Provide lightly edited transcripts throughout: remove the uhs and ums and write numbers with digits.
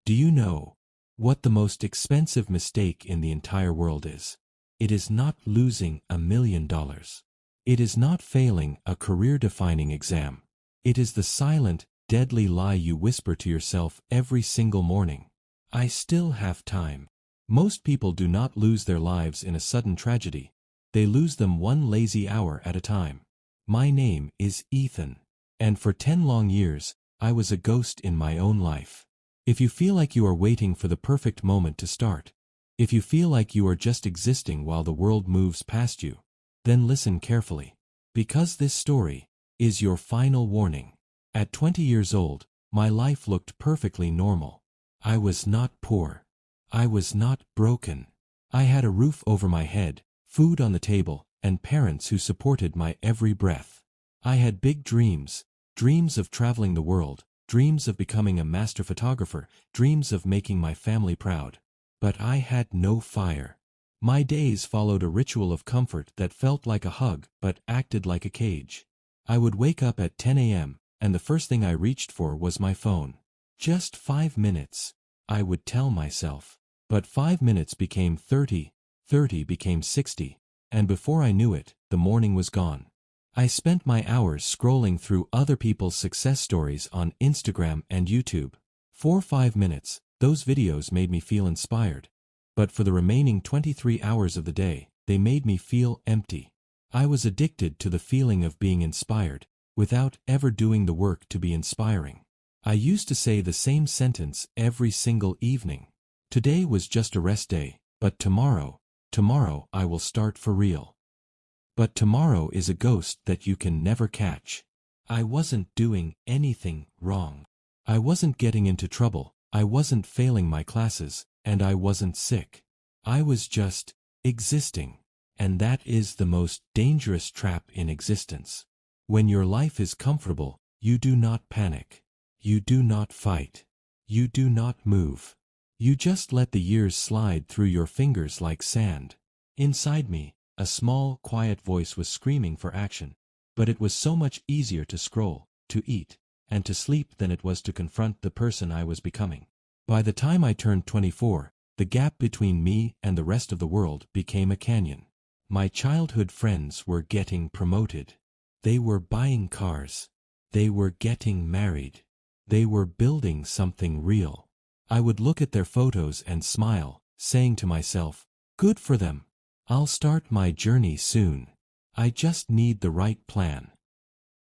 Do you know what the most expensive mistake in the entire world is? It is not losing $1 million. It is not failing a career-defining exam. It is the silent, deadly lie you whisper to yourself every single morning. I still have time. Most people do not lose their lives in a sudden tragedy. They lose them one lazy hour at a time. My name is Ethan. And for 10 long years, I was a ghost in my own life. If you feel like you are waiting for the perfect moment to start, if you feel like you are just existing while the world moves past you, then listen carefully. Because this story is your final warning. At 20 years old, my life looked perfectly normal. I was not poor. I was not broken. I had a roof over my head, food on the table, and parents who supported my every breath. I had big dreams, dreams of traveling the world, dreams of becoming a master photographer, dreams of making my family proud. But I had no fire. My days followed a ritual of comfort that felt like a hug but acted like a cage. I would wake up at 10 a.m., and the first thing I reached for was my phone. Just 5 minutes, I would tell myself. But 5 minutes became 30, 30 became 60, and before I knew it, the morning was gone. I spent my hours scrolling through other people's success stories on Instagram and YouTube. For 5 minutes, those videos made me feel inspired. But for the remaining 23 hours of the day, they made me feel empty. I was addicted to the feeling of being inspired, without ever doing the work to be inspiring. I used to say the same sentence every single evening. Today was just a rest day, but tomorrow I will start for real. But tomorrow is a ghost that you can never catch. I wasn't doing anything wrong. I wasn't getting into trouble, I wasn't failing my classes, and I wasn't sick. I was just existing. And that is the most dangerous trap in existence. When your life is comfortable, you do not panic. You do not fight. You do not move. You just let the years slide through your fingers like sand. Inside me, a small, quiet voice was screaming for action, but it was so much easier to scroll, to eat, and to sleep than it was to confront the person I was becoming. By the time I turned 24, the gap between me and the rest of the world became a canyon. My childhood friends were getting promoted. They were buying cars. They were getting married. They were building something real. I would look at their photos and smile, saying to myself, "Good for them. I'll start my journey soon. I just need the right plan."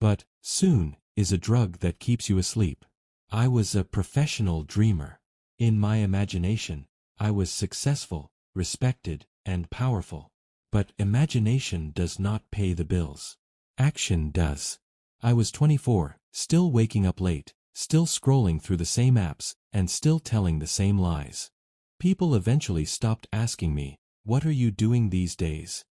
But soon is a drug that keeps you asleep. I was a professional dreamer. In my imagination, I was successful, respected, and powerful. But imagination does not pay the bills. Action does. I was 24, still waking up late, still scrolling through the same apps, and still telling the same lies. People eventually stopped asking me, "What are you doing these days?"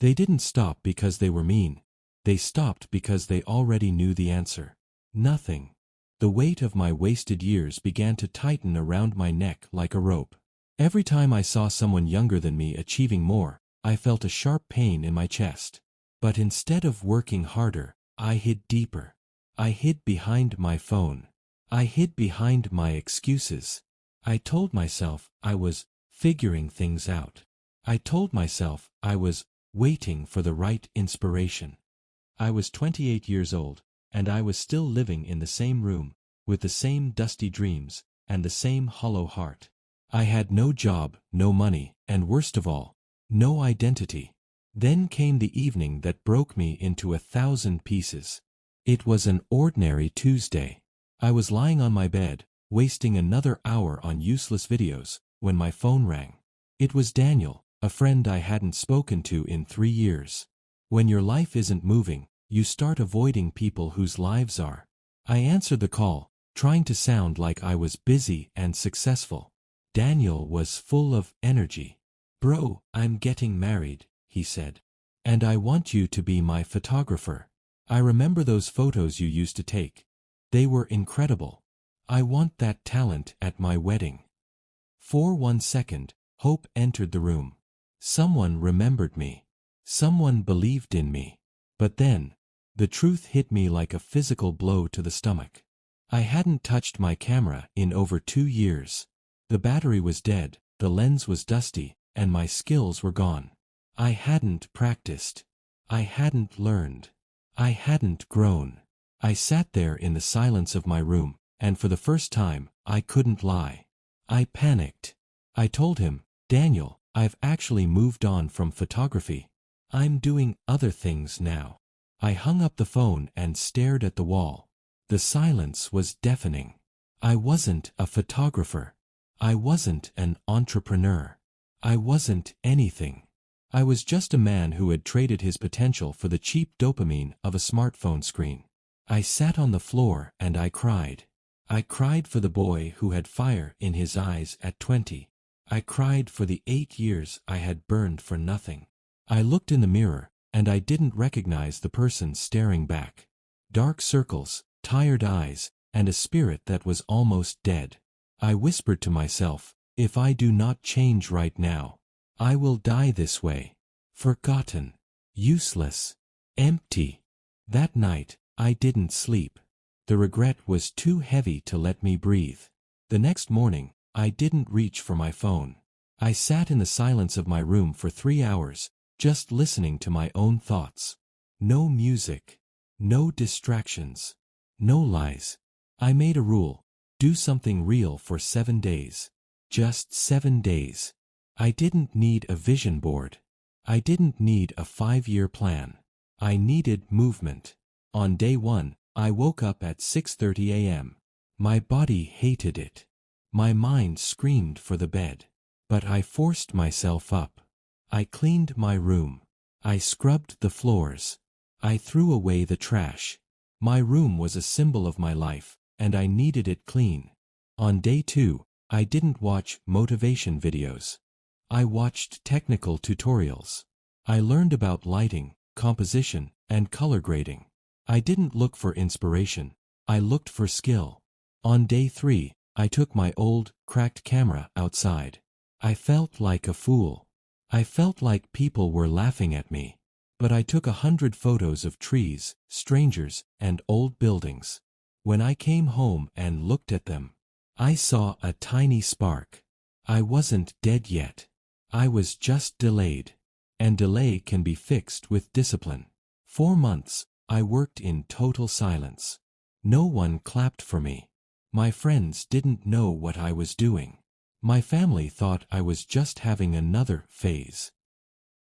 They didn't stop because they were mean. They stopped because they already knew the answer. Nothing. The weight of my wasted years began to tighten around my neck like a rope. Every time I saw someone younger than me achieving more, I felt a sharp pain in my chest. But instead of working harder, I hid deeper. I hid behind my phone. I hid behind my excuses. I told myself I was figuring things out. I told myself I was waiting for the right inspiration. I was 28 years old, and I was still living in the same room, with the same dusty dreams, and the same hollow heart. I had no job, no money, and worst of all, no identity. Then came the evening that broke me into 1,000 pieces. It was an ordinary Tuesday. I was lying on my bed, wasting another hour on useless videos, when my phone rang. It was Daniel, a friend I hadn't spoken to in 3 years. When your life isn't moving, you start avoiding people whose lives are. I answered the call, trying to sound like I was busy and successful. Daniel was full of energy. "Bro, I'm getting married," he said. "And I want you to be my photographer. I remember those photos you used to take. They were incredible. I want that talent at my wedding." For 1 second, hope entered the room. Someone remembered me. Someone believed in me. But then, the truth hit me like a physical blow to the stomach. I hadn't touched my camera in over 2 years. The battery was dead, the lens was dusty, and my skills were gone. I hadn't practiced. I hadn't learned. I hadn't grown. I sat there in the silence of my room, and for the first time, I couldn't lie. I panicked. I told him, "Daniel, I've actually moved on from photography. I'm doing other things now." I hung up the phone and stared at the wall. The silence was deafening. I wasn't a photographer. I wasn't an entrepreneur. I wasn't anything. I was just a man who had traded his potential for the cheap dopamine of a smartphone screen. I sat on the floor and I cried. I cried for the boy who had fire in his eyes at 20. I cried for the 8 years I had burned for nothing. I looked in the mirror, and I didn't recognize the person staring back. Dark circles, tired eyes, and a spirit that was almost dead. I whispered to myself, if I do not change right now, I will die this way. Forgotten. Useless. Empty. That night, I didn't sleep. The regret was too heavy to let me breathe. The next morning, I didn't reach for my phone. I sat in the silence of my room for 3 hours, just listening to my own thoughts. No music. No distractions. No lies. I made a rule. Do something real for 7 days. Just 7 days. I didn't need a vision board. I didn't need a 5-year plan. I needed movement. On day 1, I woke up at 6:30 a.m. My body hated it. My mind screamed for the bed. But I forced myself up. I cleaned my room. I scrubbed the floors. I threw away the trash. My room was a symbol of my life, and I needed it clean. On day 2, I didn't watch motivation videos. I watched technical tutorials. I learned about lighting, composition, and color grading. I didn't look for inspiration. I looked for skill. On day 3, I took my old, cracked camera outside. I felt like a fool. I felt like people were laughing at me. But I took 100 photos of trees, strangers, and old buildings. When I came home and looked at them, I saw a tiny spark. I wasn't dead yet. I was just delayed. And delay can be fixed with discipline. 4 months, I worked in total silence. No one clapped for me. My friends didn't know what I was doing. My family thought I was just having another phase.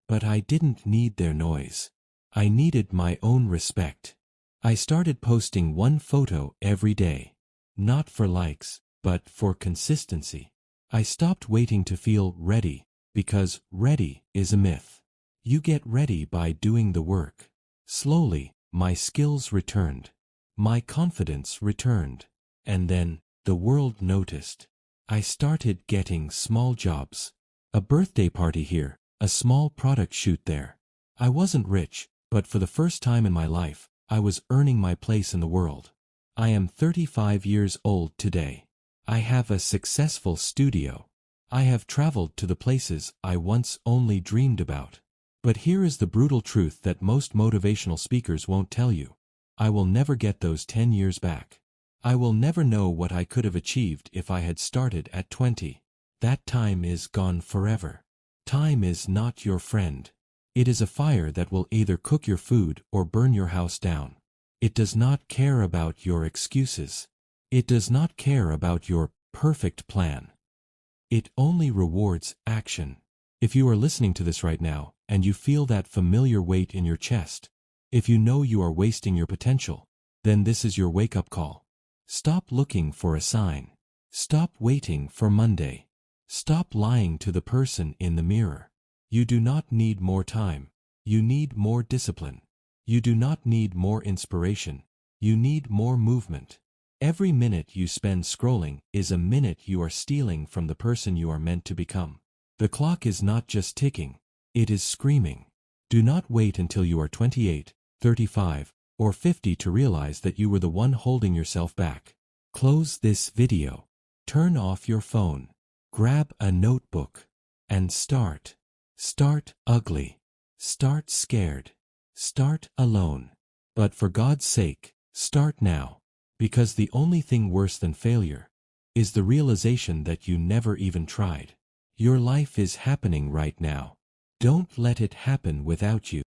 But I didn't need their noise. I needed my own respect. I started posting 1 photo every day. Not for likes, but for consistency. I stopped waiting to feel ready, because ready is a myth. You get ready by doing the work. Slowly, my skills returned. My confidence returned. And then, the world noticed. I started getting small jobs. A birthday party here. A small product shoot there. I wasn't rich, but for the first time in my life, I was earning my place in the world. I am 35 years old today. I have a successful studio. I have traveled to the places I once only dreamed about. But here is the brutal truth that most motivational speakers won't tell you. I will never get those 10 years back. I will never know what I could have achieved if I had started at 20. That time is gone forever. Time is not your friend. It is a fire that will either cook your food or burn your house down. It does not care about your excuses. It does not care about your perfect plan. It only rewards action. If you are listening to this right now, and you feel that familiar weight in your chest, if you know you are wasting your potential, then this is your wake-up call. Stop looking for a sign. Stop waiting for Monday. Stop lying to the person in the mirror. You do not need more time. You need more discipline. You do not need more inspiration. You need more movement. Every minute you spend scrolling is a minute you are stealing from the person you are meant to become. The clock is not just ticking, it is screaming. Do not wait until you are 28, 35, or 50 to realize that you were the one holding yourself back. Close this video. Turn off your phone. Grab a notebook and start. Start ugly. Start scared. Start alone. But for God's sake, start now. Because the only thing worse than failure is the realization that you never even tried. Your life is happening right now. Don't let it happen without you.